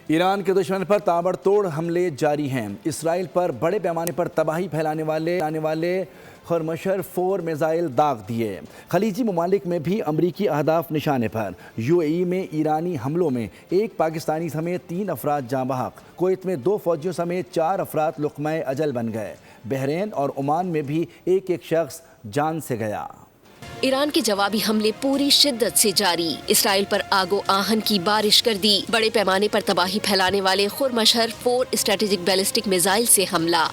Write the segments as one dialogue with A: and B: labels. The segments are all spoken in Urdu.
A: ایران کے دشمن پر تابڑ توڑ حملے جاری ہیں۔ اسرائیل پر بڑے پیمانے پر تباہی پھیلانے والے خورمشہر 4 میزائل داغ دیے۔ خلیجی ممالک میں بھی امریکی اہداف نشانے پر۔ UAE میں ایرانی حملوں میں 1 پاکستانی سمیت 3 افراد جاں بحق۔ کویت میں 2 فوجیوں سمیت 4 افراد لقمہ اجل بن گئے۔ بحرین اور عمان میں بھی ایک شخص جان سے گیا۔
B: ایران کے جوابی حملے پوری شدت سے جاری۔ اسرائیل پر آگ و آہن کی بارش کر دی۔ بڑے پیمانے پر تباہی پھیلانے والے خورمشہر 4 اسٹریٹجک بیلسٹک میزائل سے حملہ۔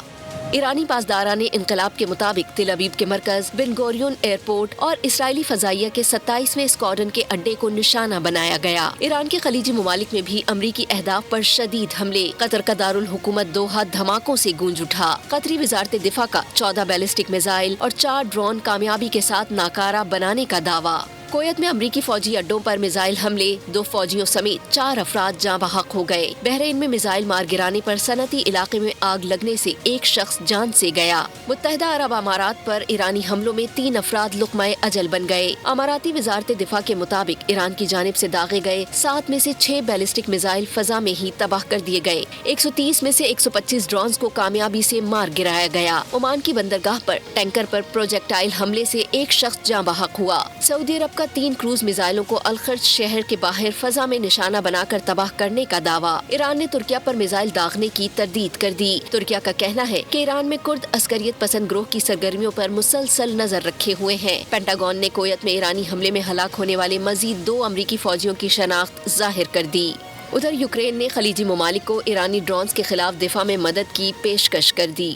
B: ایرانی پاسداران انقلاب کے مطابق تل ابیب کے مرکز بن گوریون ایئرپورٹ اور اسرائیلی فضائیہ کے 27ویں اسکواڈرن کے اڈے کو نشانہ بنایا گیا۔ ایران کے خلیجی ممالک میں بھی امریکی اہداف پر شدید حملے۔ قطر کا دارالحکومت دوحہ دھماکوں سے گونج اٹھا۔ قطری وزارت دفاع کا 14 بیلسٹک میزائل اور 4 ڈرون کامیابی کے ساتھ ناکارہ بنانے کا دعویٰ۔ کویت میں امریکی فوجی اڈوں پر میزائل حملے، 2 فوجیوں سمیت 4 افراد جاں بحق ہو گئے۔ بحرین میں میزائل مار گرانے پر صنعتی علاقے میں آگ لگنے سے 1 شخص جان سے گیا۔ متحدہ عرب امارات پر ایرانی حملوں میں 3 افراد لقمہ اجل بن گئے۔ اماراتی وزارت دفاع کے مطابق ایران کی جانب سے داغے گئے 7 میں سے 6 بیلسٹک میزائل فضا میں ہی تباہ کر دیے گئے۔ 130 میں سے 125 ڈرونز کو کامیابی سے مار گرایا گیا۔ عمان کی بندرگاہ پر ٹینکر پر پروجیکٹائل حملے سے 1 شخص جاں بحق ہوا۔ سعودی عرب 3 کروز میزائلوں کو الخرج شہر کے باہر فضا میں نشانہ بنا کر تباہ کرنے کا دعویٰ۔ ایران نے ترکیہ پر میزائل داغنے کی تردید کر دی۔ ترکیہ کا کہنا ہے کہ ایران میں کرد عسکریت پسند گروہ کی سرگرمیوں پر مسلسل نظر رکھے ہوئے ہیں۔ پینٹاگون نے کویت میں ایرانی حملے میں ہلاک ہونے والے مزید 2 امریکی فوجیوں کی شناخت ظاہر کر دی۔ ادھر یوکرین نے خلیجی ممالک کو ایرانی ڈرونز کے خلاف دفاع میں مدد کی پیشکش کر دی۔